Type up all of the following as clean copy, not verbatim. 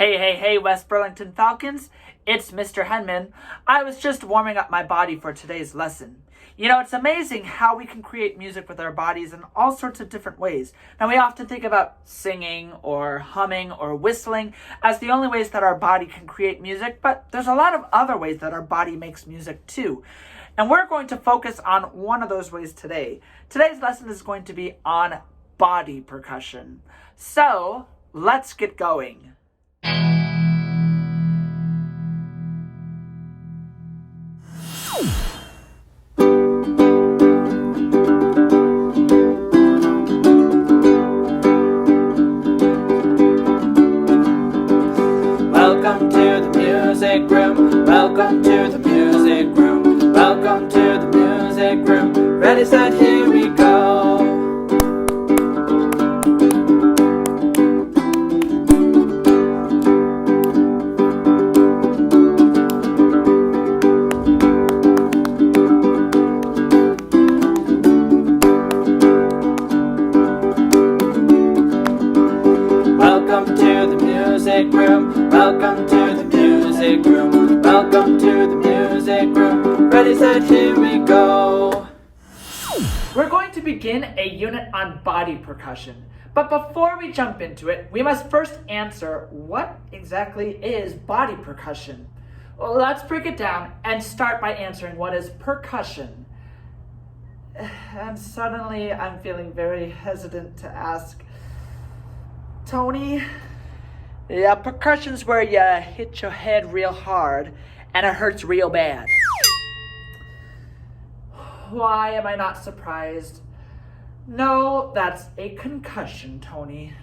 Hey, West Burlington Falcons. It's Mr. Henman. I was just warming up my body for today's lesson. You know, it's amazing how we can create music with our bodies in all sorts of different ways. Now, we often think about singing or humming or whistling as the only ways that our body can create music, but there's a lot of other ways that our body makes music too. And we're going to focus on one of those ways today. Today's lesson is going to be on body percussion. So, let's get going. Welcome to the music room. Welcome to the music room. Welcome to the music room. Ready, set, here we go. Welcome to the music room. Welcome to the music room. Welcome to the music room. Ready, set, here we go. We're going to begin a unit on body percussion. But before we jump into it, we must first answer what exactly is body percussion. Well, let's break it down and start by answering what is percussion. And suddenly I'm feeling very hesitant to ask, Tony? Yeah, percussion's where you hit your head real hard and it hurts real bad. Why am I not surprised? No, that's a concussion, Tony.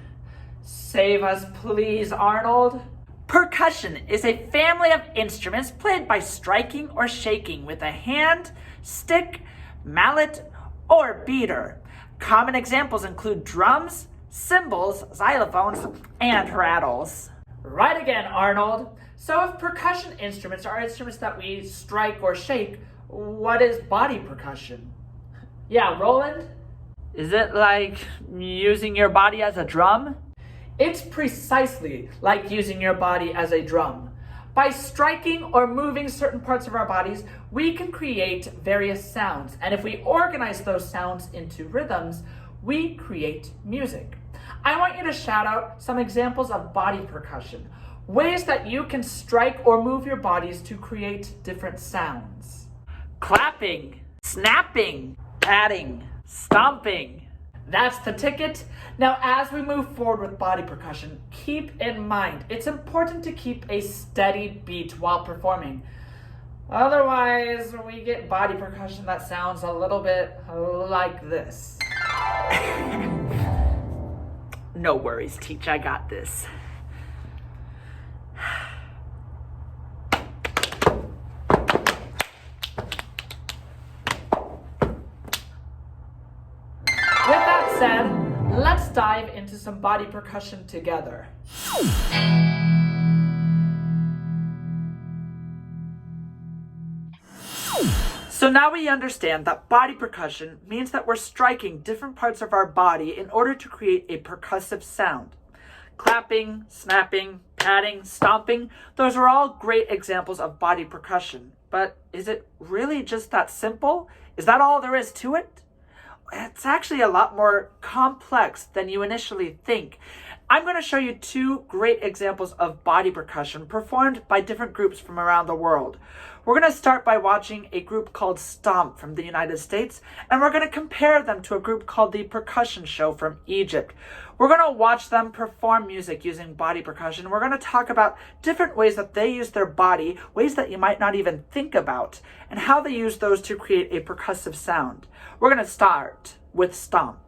Save us, please, Arnold. Percussion is a family of instruments played by striking or shaking with a hand, stick, mallet, or beater. Common examples include drums, cymbals, xylophones, and rattles. Right again, Arnold. So if percussion instruments are instruments that we strike or shake, what is body percussion? Yeah, Roland? Is it like using your body as a drum? It's precisely like using your body as a drum. By striking or moving certain parts of our bodies, we can create various sounds. And if we organize those sounds into rhythms, we create music. I want you to shout out some examples of body percussion, ways that you can strike or move your bodies to create different sounds. Clapping, snapping, patting, stomping. That's the ticket. Now, as we move forward with body percussion, keep in mind, it's important to keep a steady beat while performing. Otherwise, we get body percussion that sounds a little bit like this. No worries, Teach, I got this. With that said, let's dive into some body percussion together. So now we understand that body percussion means that we're striking different parts of our body in order to create a percussive sound. Clapping, snapping, patting, stomping, those are all great examples of body percussion. But is it really just that simple? Is that all there is to it? It's actually a lot more complex than you initially think. I'm going to show you two great examples of body percussion performed by different groups from around the world. We're going to start by watching a group called Stomp from the United States, and we're going to compare them to a group called the Percussion Show from Egypt. We're going to watch them perform music using body percussion. We're going to talk about different ways that they use their body, ways that you might not even think about, and how they use those to create a percussive sound. We're going to start with Stomp.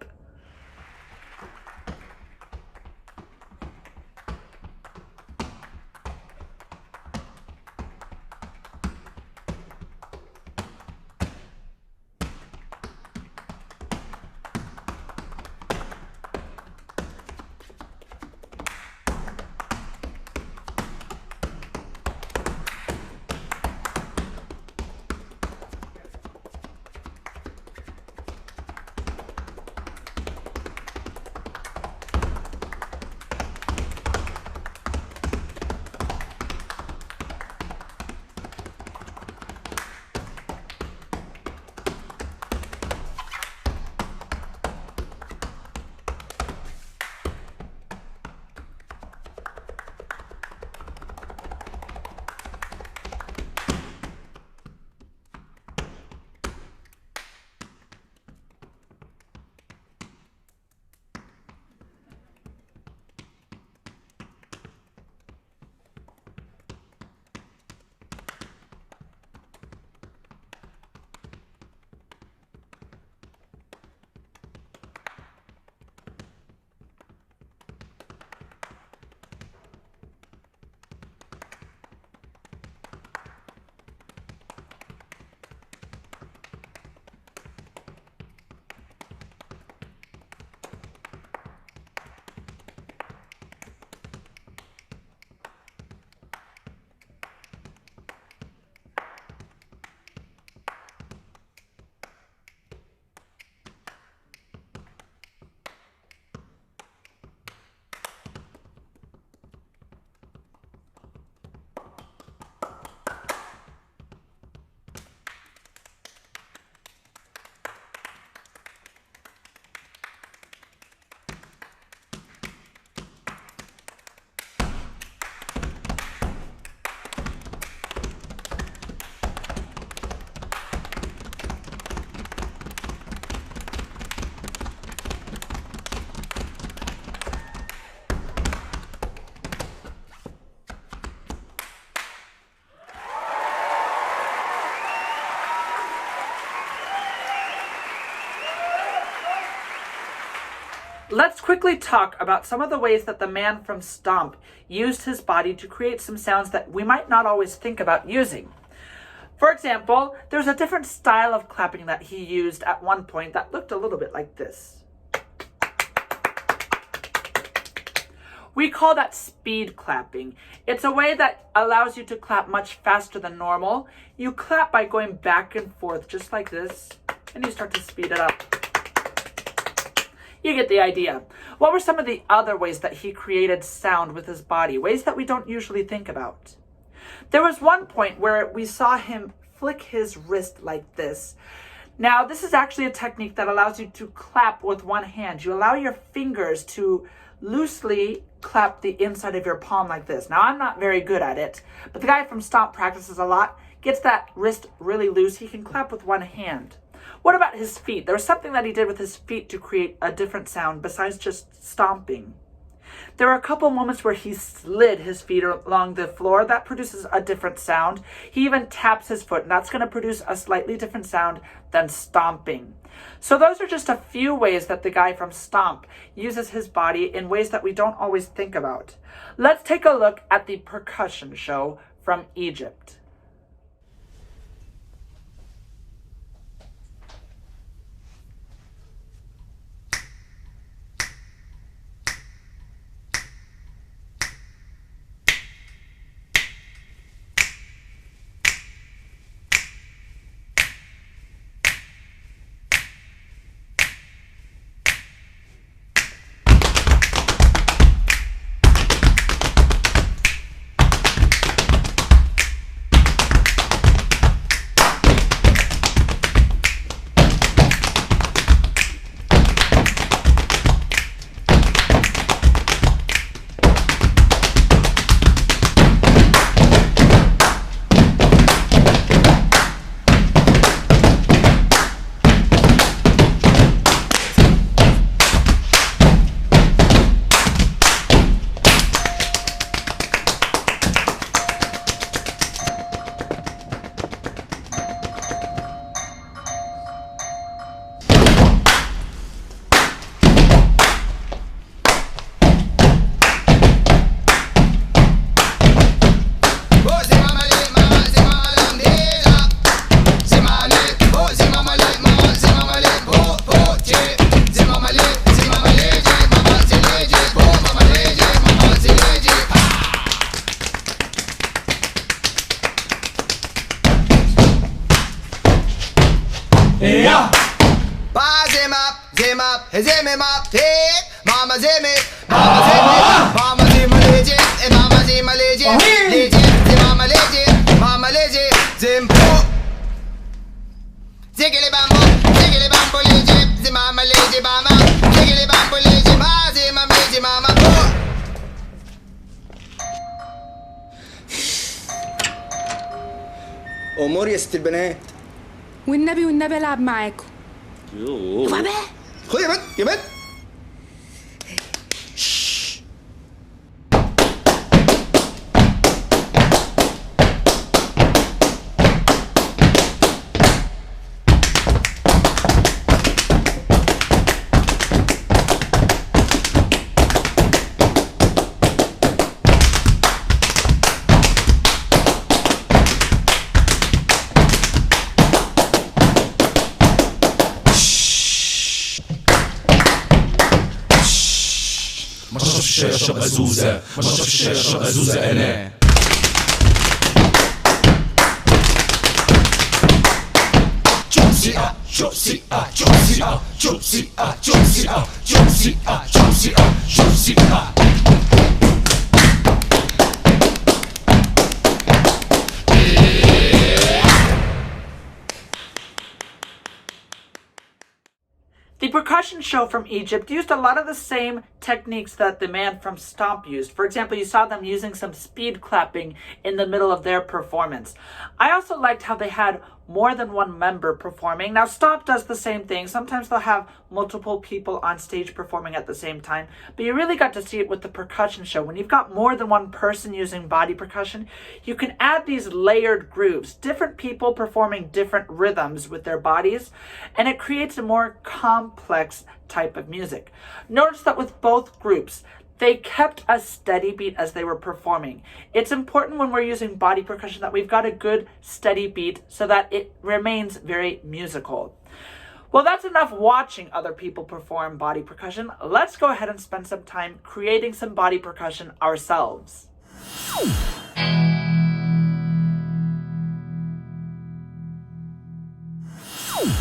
Let's quickly talk about some of the ways that the man from Stomp used his body to create some sounds that we might not always think about using. For example, there's a different style of clapping that he used at one point that looked a little bit like this. We call that speed clapping. It's a way that allows you to clap much faster than normal. You clap by going back and forth just like this, and you start to speed it up. You get the idea. What were some of the other ways that he created sound with his body? Ways that we don't usually think about. There was one point where we saw him flick his wrist like this. Now, this is actually a technique that allows you to clap with one hand. You allow your fingers to loosely clap the inside of your palm like this. Now, I'm not very good at it, but the guy from Stomp practices a lot, gets that wrist really loose. He can clap with one hand. What about his feet? There was something that he did with his feet to create a different sound besides just stomping. There are a couple moments where he slid his feet along the floor. That produces a different sound. He even taps his foot, and that's going to produce a slightly different sound than stomping. So those are just a few ways that the guy from Stomp uses his body in ways that we don't always think about. Let's take a look at the percussion show from Egypt. Yeah. أمور يا ست البنات. والنبي ألعب معاكم. يوه. خد يا بنت يا بنت. ما شربش الشاي اشرب ازوزه، ما شربش الشاي اشرب ازوزه انا. The percussion show from Egypt used a lot of the same techniques that the man from Stomp used. For example, you saw them using some speed clapping in the middle of their performance. I also liked how they had more than one member performing. Now, Stomp does the same thing. Sometimes they'll have multiple people on stage performing at the same time, but you really got to see it with the percussion show. When you've got more than one person using body percussion, you can add these layered grooves, different people performing different rhythms with their bodies, and it creates a more complex type of music. Notice that with both groups, they kept a steady beat as they were performing. It's important when we're using body percussion that we've got a good steady beat so that it remains very musical. Well, that's enough watching other people perform body percussion. Let's go ahead and spend some time creating some body percussion ourselves.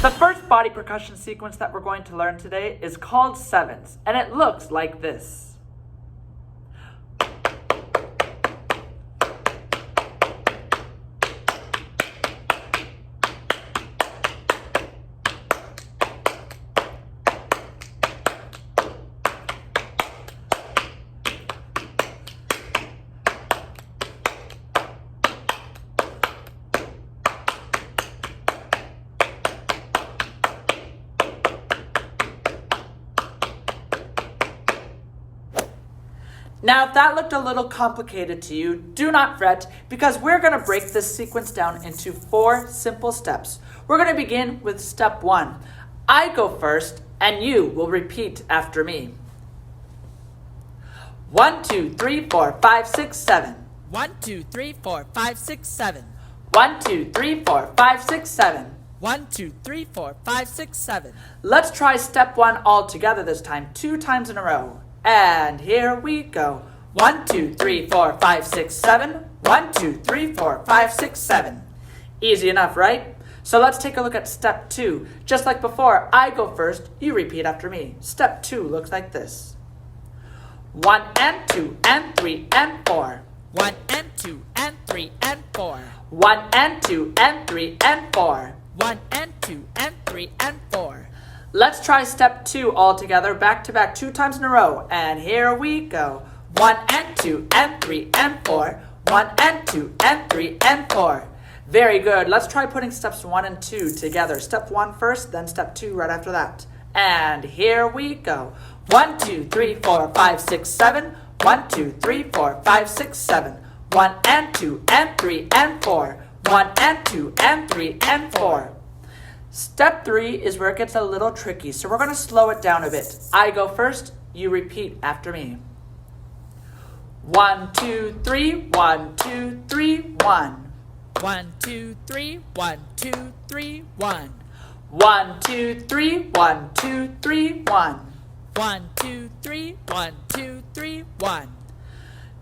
The first body percussion sequence that we're going to learn today is called sevens, and it looks like this. Now, if that looked a little complicated to you, do not fret, because we're going to break this sequence down into 4 simple steps. We're going to begin with step 1. I go first, and you will repeat after me. 1, 2, 3, 4, 5, 6, 7. 1, 2, 3, 4, 5, 6, 7. 1, 2, 3, 4, 5, 6, 7. 1, 2, 3, 4, 5, 6, 7. Let's try step 1 all together this time, 2 times in a row. And here we go. 1, 2, 3, 4, 5, 6, 7. 1, 2, 3, 4, 5, 6, 7. Easy enough, right? So let's take a look at step 2. Just like before, I go first, you repeat after me. Step 2 looks like this. 1 and 2 and 3 and 4. 1 and 2 and 3 and 4. 1 and 2 and 3 and 4. 1 and 2 and 3 and 4. Let's try step 2 all together, back to back, 2 times in a row. And here we go. 1 and 2 and 3 and 4. 1 and 2 and 3 and 4. Very good. Let's try putting steps 1 and 2 together. Step 1 first, then step 2 right after that. And here we go. 1, 2, 3, 4, 5, 6, 7. 1, 2, 3, 4, 5, 6, 7. 1 and 2 and 3 and 4. 1 and 2 and 3 and 4. Step 3 is where it gets a little tricky, so we're going to slow it down a bit. I go first, you repeat after me. 1, 2, 3, 1, 2, 3, 1. 1, 2, 3, 1, 2, 3, 1. 1, 2, 3, 1, 2, 3, 1. 1, 2, 3, 1, 2, 3, 1.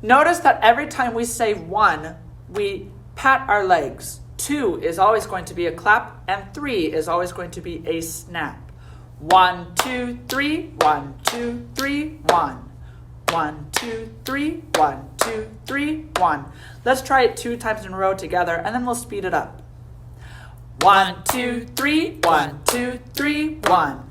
Notice that every time we say 1, we pat our legs. 2 is always going to be a clap, and 3 is always going to be a snap. 1, 2, 3, 1, 2, 3, 1. 1, 2, 3, 1, 2, 3, 1. Let's try it 2 times in a row together, and then we'll speed it up. 1, 2, 3, 1, 2, 3, 1.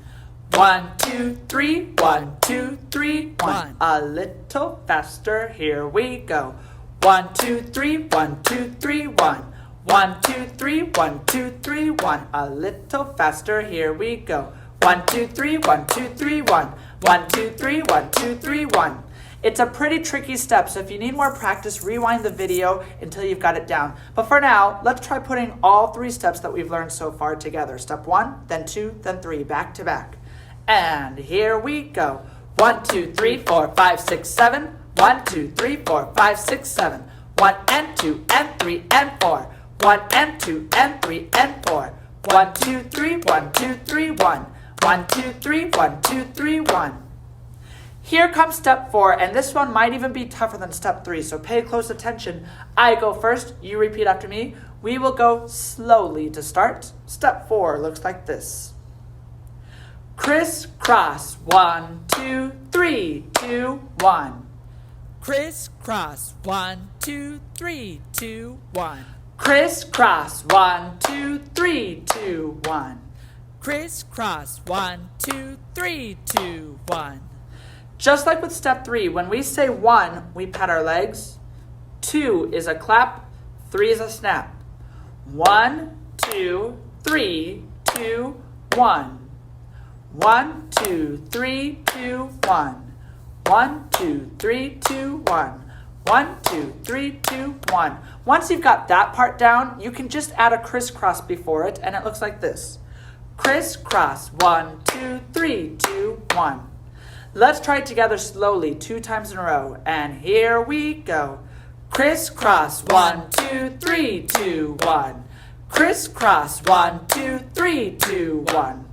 1, 2, 3, 1, 2, 3, 1. A little faster, here we go. 1, 2, 3, 1, 2, 3, 1. 1, 2, 3, 1, 2, 3, 1. A little faster, here we go. 1, 2, 3, 1, 2, 3, 1. 1, 2, 3, 1, 2, 3, 1. It's a pretty tricky step, so if you need more practice, rewind the video until you've got it down. But for now, let's try putting all 3 steps that we've learned so far together. Step 1, then 2, then 3, back to back. And here we go. 1, 2, 3, 4, 5, 6, 7. 1, 2, 3, 4, 5, 6, 7. 1 and 2 and 3 and 4. 1 and 2 and 3 and 4. 1, 2, 3, 1, 2, 3, 1. 1, 2, 3, 1, 2, 3, 1. Here comes step 4, and this one might even be tougher than step 3, so pay close attention. I go first, you repeat after me. We will go slowly to start. Step 4 looks like this. Crisscross, 1, 2, 3, 2, 1. Crisscross, 1, 2, 3, 2, 1. Crisscross, 1, 2, 3, 2, 1. Crisscross, 1, 2, 3, 2, 1. Just like with step 3, when we say 1, we pat our legs. 2 is a clap, 3 is a snap. 1, 2, 3, 2, 1. 1, 2, 3, 2, 1. 1, 2, 3, 2, 1. 1, 2, 3, 2, 1. Once you've got that part down, you can just add a crisscross before it, and it looks like this. Crisscross, 1, 2, 3, 2, 1. Let's try it together slowly 2 times in a row, and here we go. Crisscross, 1, 2, 3, 2, 1. Crisscross, 1, 2, 3, 2, 1.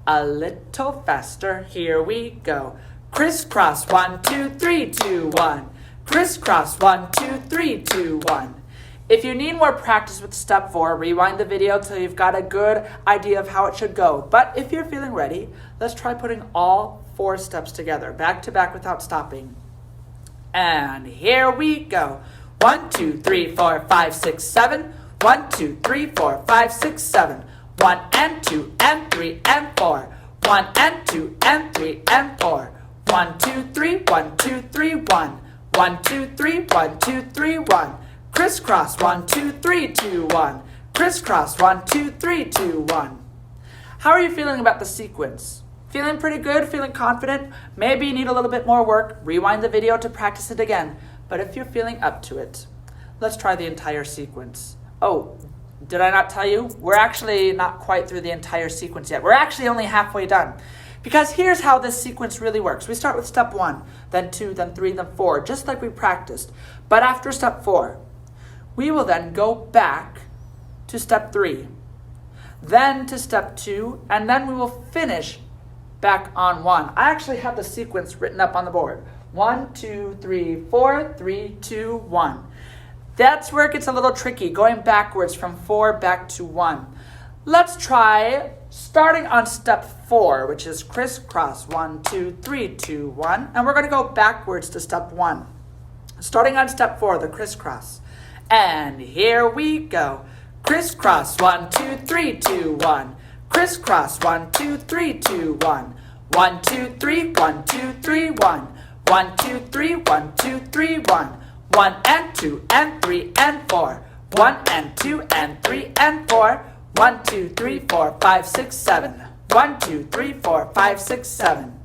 A little faster, here we go. Crisscross, 1, 2, 3, 2, 1. Crisscross, 1, 2, 3, 2, 1. If you need more practice with step 4, rewind the video till you've got a good idea of how it should go. But if you're feeling ready, let's try putting all 4 steps together, back to back without stopping. And here we go. 1, 2, 3, 4, 5, 6, 7. 1, 2, 3, 4, 5, 6, 7. 1 and 2 and 3 and 4. 1 and 2 and 3 and 4. 1, 2, 3, 1, 2, 3, 1. 1, 2, 3, 1, 2, 3, 1. Crisscross, 1, 2, 3, 2, 1. Crisscross, 1, 2, 3, 2, 1. How are you feeling about the sequence? Feeling pretty good? Feeling confident? Maybe you need a little bit more work. Rewind the video to practice it again. But if you're feeling up to it, let's try the entire sequence. Oh, did I not tell you? We're actually not quite through the entire sequence yet. We're actually only halfway done. Because here's how this sequence really works. We start with step 1, then 2, then 3, then 4, just like we practiced. But after step 4, we will then go back to step 3, then to step 2, and then we will finish back on 1. I actually have the sequence written up on the board. 1, 2, 3, 4, 3, 2, 1. That's where it gets a little tricky, going backwards from 4 back to 1. Let's try starting on step 4, which is crisscross, 1, 2, 3, 2, 1. And we're going to go backwards to step 1. Starting on step 4, the crisscross. And here we go. Crisscross, 1, 2, 3, 2, 1. Crisscross, 1, 2, 3, 2, 1. 1, 2, 3, 1, 2, 3, 1. 1, 2, 3, 1, 2, 3, 1. 1 and 2 and 3 and 4. 1 and 2 and 3 and 4. 1, 2, 3, 4, 5, 6, 7. 1, 2, 3, 4, 5, 6, 7.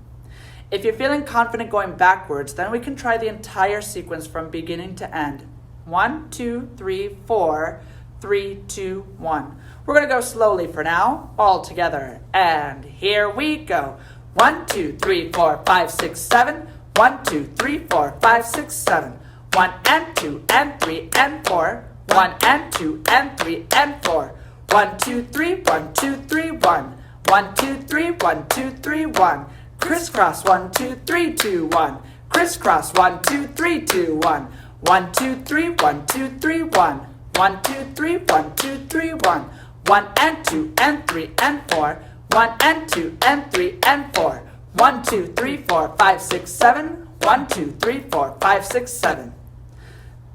If you're feeling confident going backwards, then we can try the entire sequence from beginning to end. 1, 2, 3, 4, 3, 2, 1. We're going to go slowly for now, all together. And here we go. 1, 2, 3, 4, 5, 6, 7. 1, 2, 3, 4, 5, 6, 7. 1 and 2 and 3 and 4. 1 and 2 and 3 and 4. 1, 2, 3, 1, 2, 3, 1. 1, 2, 3, 1, 2, 3, 1. Crisscross, 1, 2, 3, 2, 1. Crisscross, 1, 2, 3, 2, 1. 1, 2, 3, 1, 2, 3, 1. 1, 2, 3, 1, 2, 3, 1. 1 and 2 and 3 and 4. 1 and 2 and 3 and 4. 1, 2, 3, 4, 5, 6, 7. 1, 2, 3, 4, 5, 6, 7.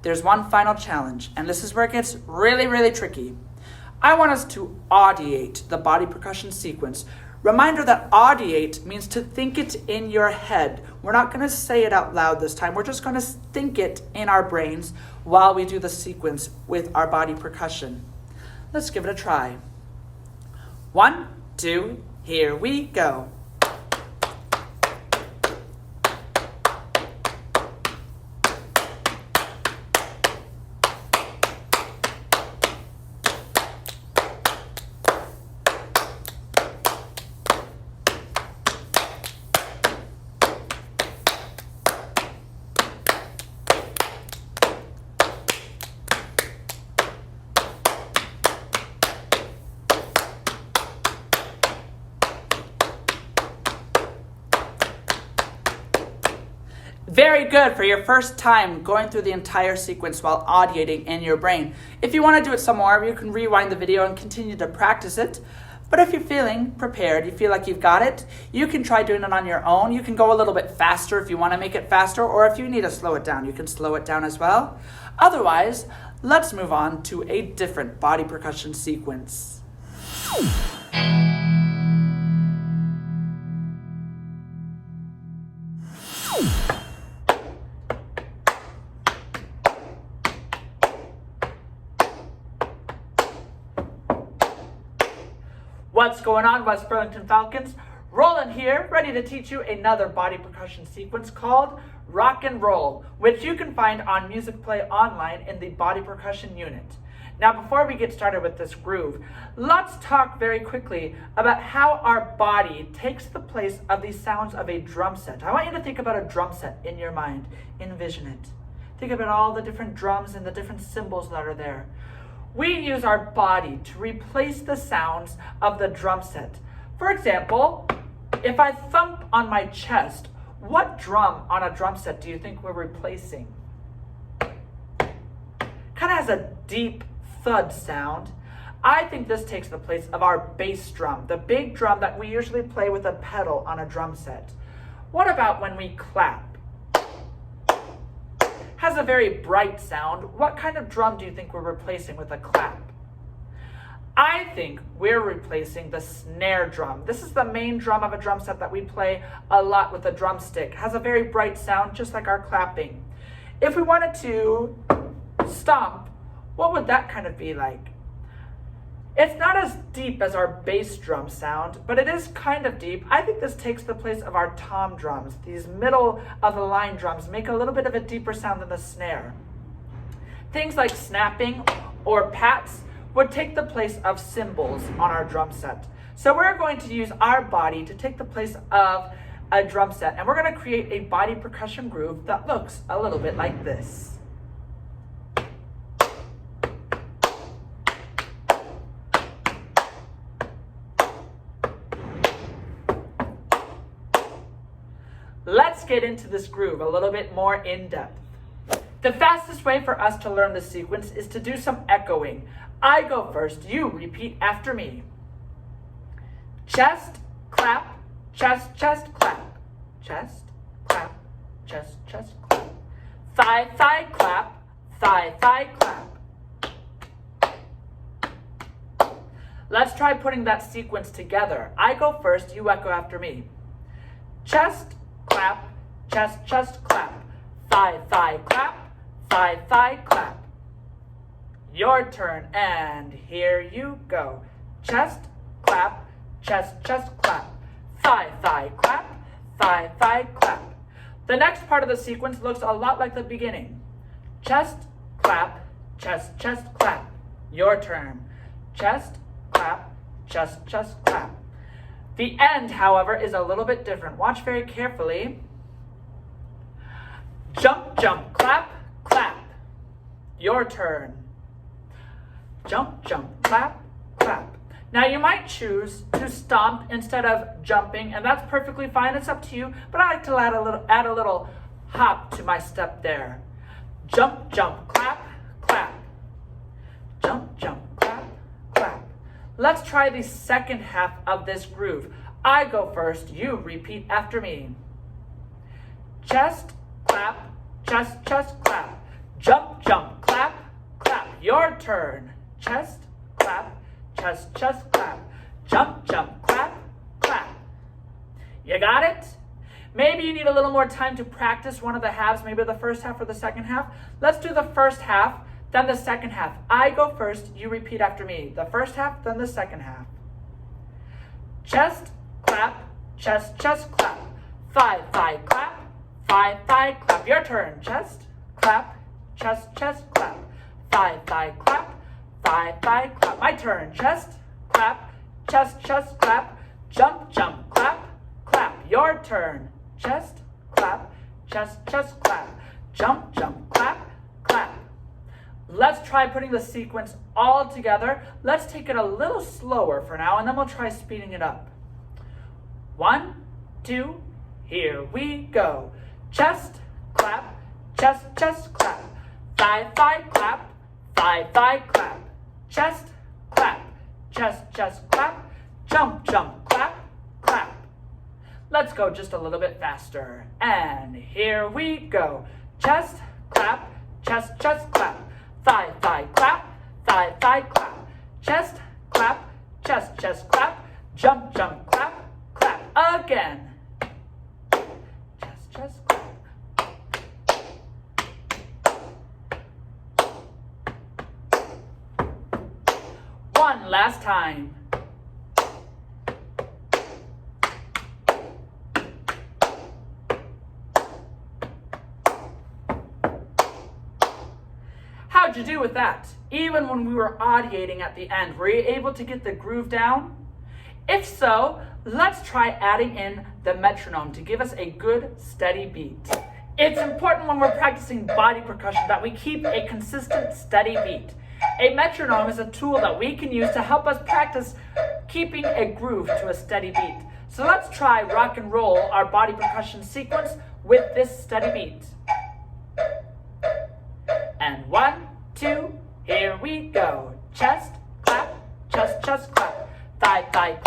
There's one final challenge, and this is where it gets really, really tricky. I want us to audiate the body percussion sequence. Reminder that audiate means to think it in your head. We're not going to say it out loud this time. We're just going to think it in our brains while we do the sequence with our body percussion. Let's give it a try. 1, 2, here we go. Very good for your first time going through the entire sequence while audiating in your brain. If you want to do it some more, you can rewind the video and continue to practice it. But if you're feeling prepared, you feel like you've got it, you can try doing it on your own. You can go a little bit faster if you want to make it faster, or if you need to slow it down, you can slow it down as well. Otherwise, let's move on to a different body percussion sequence. What's going on, West Burlington Falcons? Roland here, ready to teach you another body percussion sequence called Rock and Roll, which you can find on Musicplay online in the body percussion unit. Now, before we get started with this groove, let's talk very quickly about how our body takes the place of the sounds of a drum set. I want you to think about a drum set in your mind. Envision it. Think about all the different drums and the different cymbals that are there. We use our body to replace the sounds of the drum set. For example, if I thump on my chest, what drum on a drum set do you think we're replacing? Kind of has a deep thud sound. I think this takes the place of our bass drum, the big drum that we usually play with a pedal on a drum set. What about when we clap? Has a very bright sound. What kind of drum do you think we're replacing with a clap? I think we're replacing the snare drum. This is the main drum of a drum set that we play a lot with a drumstick. Has a very bright sound, just like our clapping. If we wanted to stomp, what would that kind of be like? It's not as deep as our bass drum sound, but it is kind of deep. I think this takes the place of our tom drums. These middle of the line drums make a little bit of a deeper sound than the snare. Things like snapping or pats would take the place of cymbals on our drum set. So we're going to use our body to take the place of a drum set, and we're going to create a body percussion groove that looks a little bit like this. Let's get into this groove a little bit more in depth. The fastest way for us to learn this sequence is to do some echoing. I go first, you repeat after me. Chest, clap, chest, chest, clap. Chest, clap, chest, chest, clap. Thigh, thigh, clap, thigh, thigh, clap. Let's try putting that sequence together. I go first, you echo after me. Chest, clap, chest, chest, clap. Thigh, thigh, clap, thigh, thigh, clap. Your turn, and here you go. Chest, clap, chest, chest, clap. Thigh, thigh, clap, thigh, thigh, clap. The next part of the sequence looks a lot like the beginning. Chest, clap, chest, chest, clap. Your turn. Chest, clap, chest, chest, clap. The end, however, is a little bit different. Watch very carefully. Jump, jump, clap, clap. Your turn. Jump, jump, clap, clap. Now you might choose to stomp instead of jumping, and that's perfectly fine. It's up to you, but I like to add a little hop to my step there. Jump, jump, clap, clap. Jump, jump, clap, clap. Let's try the second half of this groove. I go first, you repeat after me. Chest, clap, chest, chest, clap. Jump, jump, clap, clap. Your turn. Chest, clap, chest, chest, clap. Jump, jump, clap, clap. You got it? Maybe you need a little more time to practice one of the halves, maybe the first half or the second half. Let's do the first half, then the second half. I go first, you repeat after me. The first half, then the second half. Chest, clap, chest, chest, clap. Thigh, thigh, clap, thigh, thigh, clap. Your turn. Chest, clap, chest, chest, clap. Thigh, thigh, clap, thigh, thigh, clap. My turn. Chest, clap, chest, chest, clap. Jump, jump, clap, clap. Your turn. Chest, clap, chest, chest, clap. Jump, jump, clap, clap. Let's try putting the sequence all together. Let's take it a little slower for now, and then we'll try speeding it up. 1, 2, here we go. Chest, clap, chest, chest, clap. Thigh, thigh, clap, thigh, thigh, clap. Chest, clap, chest, chest, clap. Jump, jump, clap, clap. Let's go just a little bit faster. And here we go. Chest, clap, chest, chest, clap. Thigh, thigh, clap, thigh, thigh, clap. Chest, clap, chest, chest, clap. Jump, jump, clap, clap. Again. Chest, chest, clap. One last time. How'd you do with that? Even when we were audiating at the end, were you able to get the groove down? If so, let's try adding in the metronome to give us a good, steady beat. It's important when we're practicing body percussion that we keep a consistent, steady beat. A metronome is a tool that we can use to help us practice keeping a groove to a steady beat. So let's try rock and roll our body percussion sequence with this steady beat. And 1, 2, here we go. Chest, clap, chest, clap. Thigh, clap,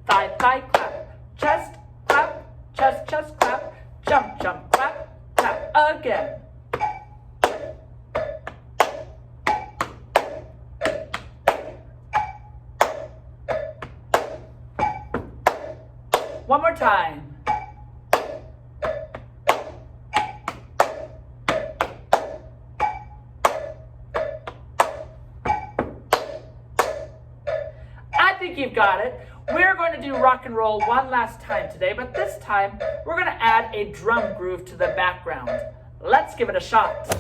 thigh, clap. Chest, clap, chest, clap. Jump, clap, clap again. One more time. I think you've got it. We're going to do rock and roll one last time today, but this time we're going to add a drum groove to the background. Let's give it a shot.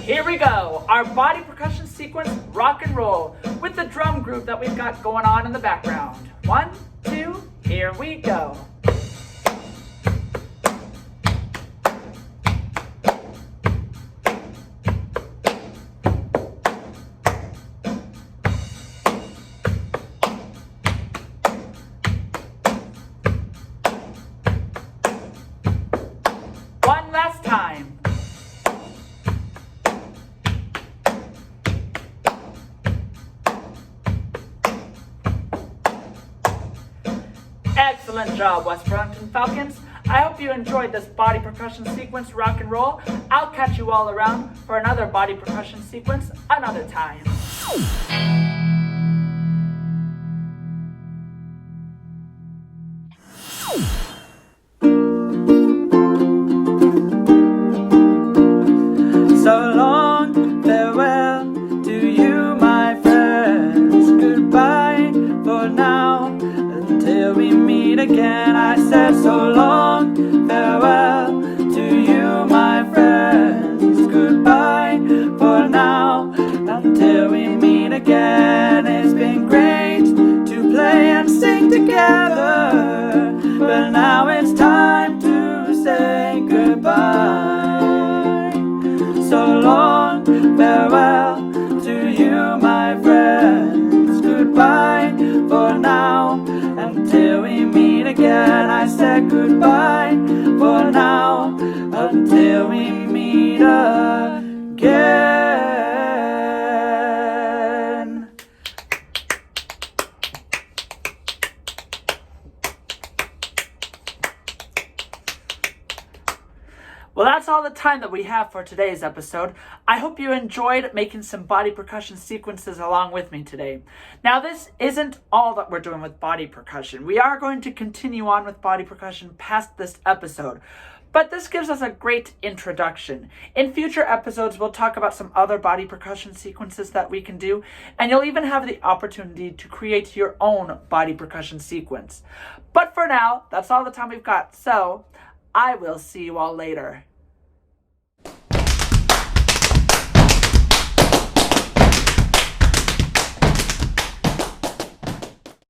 Here we go, our body percussion sequence, rock and roll, with the drum groove that we've got going on in the background. 1, 2, here we go. One last time. Excellent job, West Burlington Falcons. I hope you enjoyed this body percussion sequence, rock and roll. I'll catch you all around for another body percussion sequence another time. So long, farewell to you, my friends. Goodbye for now, until we meet again. I said so long, farewell to you, my friends. Goodbye for now, until we meet again. It's been great to play and sing together, but now it's time to say goodbye. So long, farewell to you, my friends. Goodbye for now, until we meet again. I said goodbye for now, until we meet again. Well, that's all the time that we have for today's episode. I hope you enjoyed making some body percussion sequences along with me today. Now, this isn't all that we're doing with body percussion. We are going to continue on with body percussion past this episode, but this gives us a great introduction. In future episodes, we'll talk about some other body percussion sequences that we can do, and you'll even have the opportunity to create your own body percussion sequence. But for now, that's all the time we've got, so I will see you all later.